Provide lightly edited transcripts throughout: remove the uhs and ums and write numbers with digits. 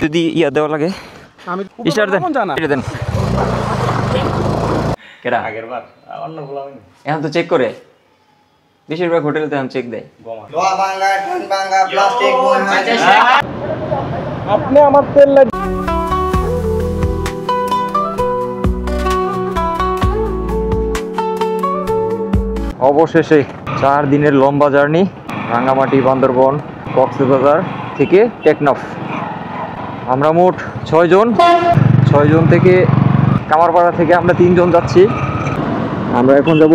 যদি ইয়া দেওয়া লাগে স্টার দেন এটা দেন কেডা আগেরবার অন্য বলাম এখন তো চেক করে বেশিরভাগ হোটেলে তো এখন চেক দেয় লোহা ভাঙা টিন ভাঙা প্লাস্টিক আপনি আমার তেল অবশেষে 4 দিনের লম্বা জার্নি রাঙ্গামাটি বান্দরবন কক্সবাজার থেকে টেকনাফ আমরা মোট 6 জন থেকে কামারপাড়া থেকে আমরা 3 জন যাচ্ছি আমরা এখন যাব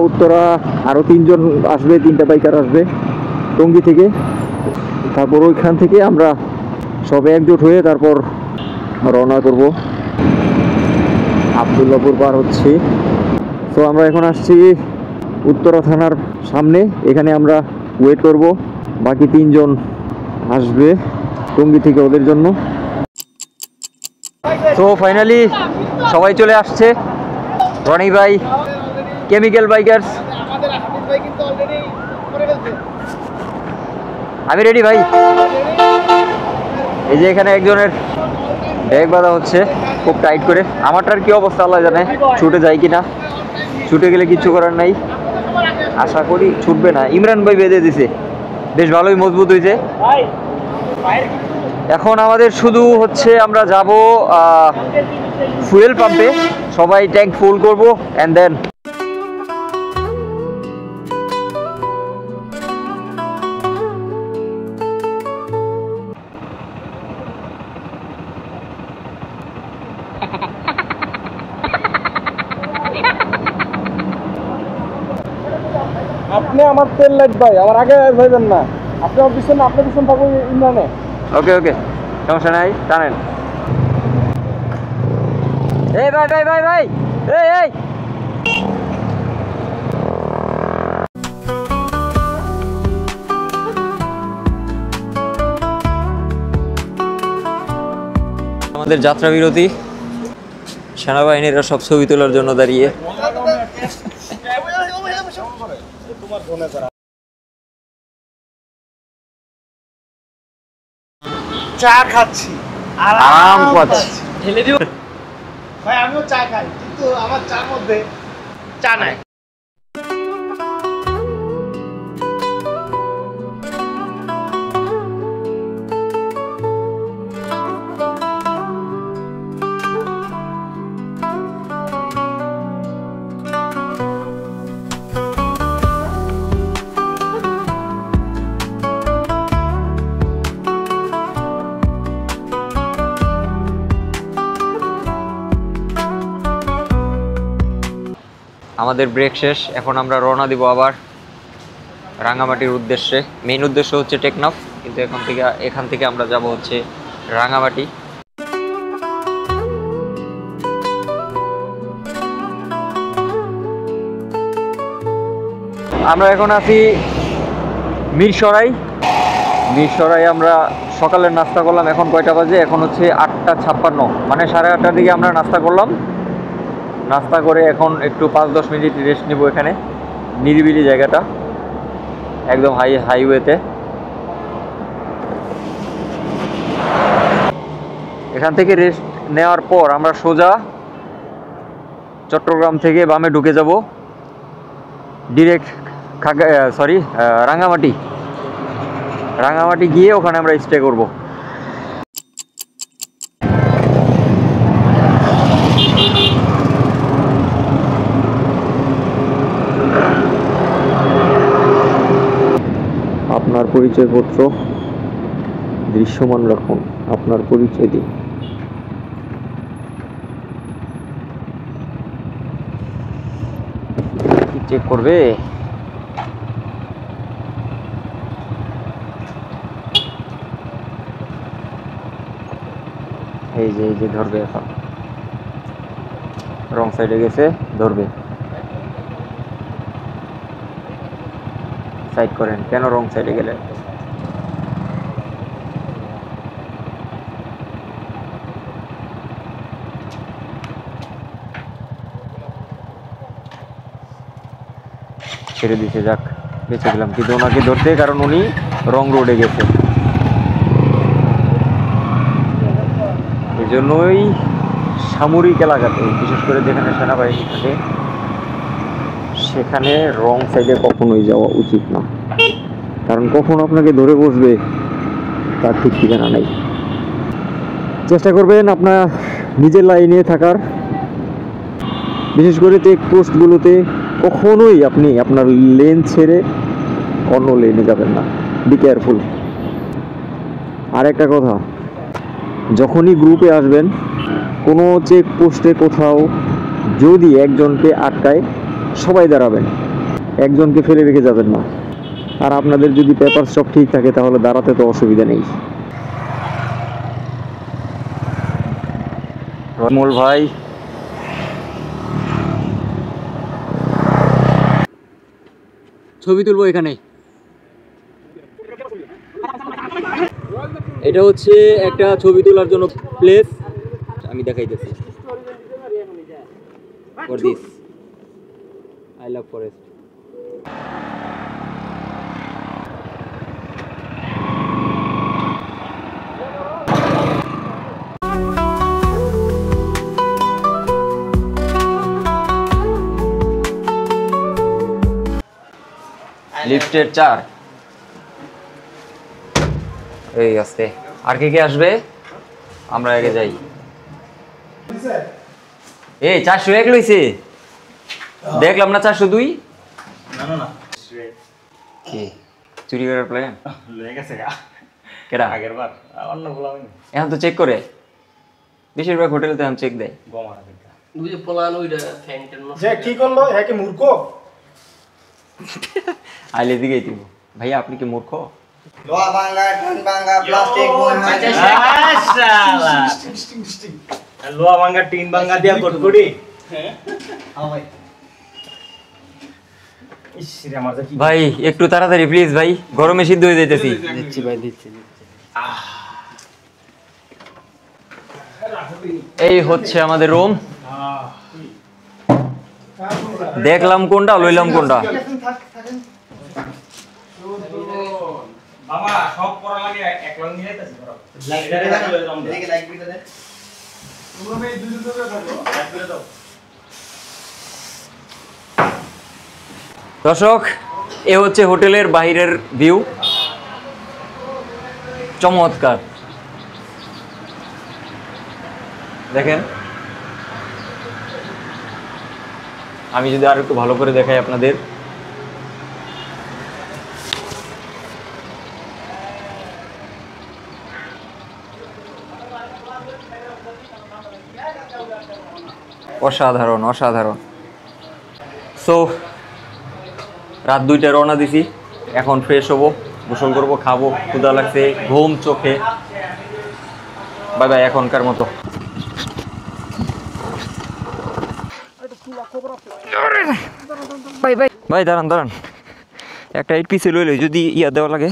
উত্তরা আরো 3 জন আসবে 3টা বাইকার আসবে টঙ্গী থেকে তারপর ওইখান থেকে আমরা সবে একজোট হয়ে তারপর রওনা করব আব্দুল্লাহপুর পার হচ্ছে তো আমরা এখন আসছি উত্তরা থানার সামনে এখানে আমরা ওয়েট করব বাকি 3 জন আসবে টঙ্গী থেকে ওদের জন্য তো ফাইনালি সবাই চলে আসছে রনি ভাই কেমিক্যাল বাইকার্স আমি রেডি ভাই এই যে এখানে একজনের ব্যাগ বাঁধা হচ্ছে খুব টাইট করে আমারটার কি অবস্থা আল্লাহ জানে ছুটে যায় কিনা ছুটে গেলে কিছু করার নাই আশা করি ছুটবে না ইমরান ভাই বেঁধে দিছে বেশ ভালোই মজবুত হয়েছে এখন আমাদের শুধু হচ্ছে আমরা যাব ফুয়েল পাম্পে সবাই ট্যাঙ্ক ফুল করব এন্ড দেন আপনি আমার তেল লাইট ভাই আমার আগে ভাইবেন না আপনি আমার পিছনে আপনার পিছনে থাকবো ইমরানে ওকে ওকে সমস্যা নাই টানেন এই ভাই ভাই ভাই ভাই এই এই আমাদের যাত্রা বিরতি সেনাবাহিনীরা সব ছবি তোলার জন্য দাঁড়িয়ে চা খাচ্ছি আরাম পাচ্ছি ঢেলে দিও ভাই আমিও চা খাই কিন্তু আমার চার মধ্যে চা নাই আমাদের ব্রেক শেষ এখন আমরা রওনা দিব আবার রাঙ্গামাটির উদ্দেশ্যে মেইন উদ্দেশ্য হচ্ছে টেকনাফ কিন্তু এখান থেকে আমরা যাব হচ্ছে রাঙ্গামাটি আমরা এখন আছি মিরসরাই আমরা সকালের নাস্তা করলাম এখন কয়টা বাজে এখন হচ্ছে 8:56 মানে 8:30টার দিকে আমরা নাস্তা করলাম নাস্তা করে এখন একটু 5-10 মিনিট রেস্ট নেব এখানে নিরিবিলি জায়গাটা একদম হাইওয়েতে এখান থেকে রেস্ট নেওয়ার পর আমরা সোজা চট্টগ্রাম থেকে বামে ঢুকে যাব ডিরেক্ট রাঙ্গামাটি গিয়ে ওখানে আমরা স্টে করব আপনার পরিচয়পত্র দৃশ্যমান রাখুন আপনার পরিচয় দিন কি চেক করবে এই যে ধরবে এখন রং সাইডে গেছে ধরবে সাইড করেন কেন রং সাইডে গেলে ছেড়ে দিতে যাক বেঁচে গেলাম কিন্তু ওনাকে ধরতে কারণ উনি রং রোডে গেছে এই জন্যই সামরিক এলাকাতে, বিশেষ করে যেখানে সেনাবাহিনী থাকে, সেখানে রং সাইডে কখনোই যাওয়া উচিত না, কারণ কখন আপনাকে ধরে বসবে তার ঠিক ঠিকানা নেই। চেষ্টা করবেন আপনার নিজের লাইনে থাকার। বিশেষ করে চেক পোস্টগুলোতে কখনোই আপনি আপনার লেন ছেড়ে অন্য লেনে যাবেন না, বি কেয়ারফুল। আর একটা কথা, যখনই গ্রুপে আসবেন, কোনো চেক পোস্টে কোথাও যদি একজনকে আটকায়, সবাই দাঁড়াবেন, একজনকে ফেলে রেখে যাবেন না। আর আপনাদের যদি পেপার সব ঠিক থাকে তাহলে দাঁড়াতে তো অসুবিধা নেই। রমল ভাই, ছবি তুলবো এখানে। এটা হচ্ছে একটা ছবি তোলার জন্য প্লেস, আমি দেখাইতেছি। For this I love forest. লিফটের 4 এই আসতে। আর কে কে আসবে? আমরা আগে যাই। এই 401 লইছে, দেখলাম না 402। না না না, কি চুরি করার প্ল্যান লয়ে গেছে কেডা? আগের বার অন্য বলাম এখন তো চেক করে, বেশিরভাগ হোটেলে তো এখন চেক দেয়। গমার ওই যে পোলান ওইটা ফ্যানটার নষ্ট যে কি করলো, হ্যাঁ কি মূর্খ? আইলে দিকেই দিব। ভাইয়া আপনি কি মূর্খ? লোহা ভাঙা, টিন ভাঙা, প্লাস্টিক লোহা ভাঙ্গা টিন ভাঙ্গা দিয়া কটকটি। হ্যাঁ ভাই। ইস রে আমার কি ভাই একটু তাড়াতাড়ি প্লিজ ভাই, গরমে সিদ্ধ হয়ে যাইতেছি। দিচ্ছি ভাই দিচ্ছি। এই হচ্ছে আমাদের রুম। দেখলাম কোনটা, লইলাম কোনটা। বাবা সব করা লাগে একলা নিয়ে যাইতাছি বড়। এদিকে লাইট বিটা দে। তোমরা এই দুই করে থাকো, লাইট করে দাও। দর্শক, এ হচ্ছে হোটেলের বাইরের ভিউ, চমৎকার। দেখেন, আমি যদি আর একটু ভালো করে দেখাই আপনাদের, অসাধারণ অসাধারণ। সো রাত 2টায় রওনা দিছি, এখন ফ্রেশ হবো, গোসল করবো, খাবো, ক্ষুধা লাগছে, ঘুম চোখে। বাই বাই এখনকার মতো। ভাই ভাই ভাই দাঁড়ান দাঁড়ান, একটা 8 পিসে লইলে যদি ইয়া দেওয়া লাগে।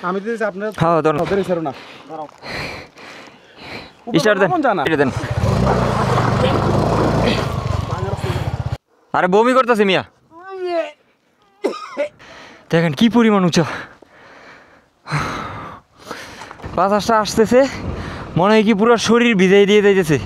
আমি দিতেছি আপনার খাওয়া দাওয়া ওদের ইশারা না। দাঁড়াও। স্টার দেন, এটা দেন। আরে বমি করতেছে মিয়া, দেখেন কি পরিমাণ উঁচা। বাতাসটা আসতেছে, মনে হয় কি পুরো শরীর ভিজাই দিয়ে যাইতেছে।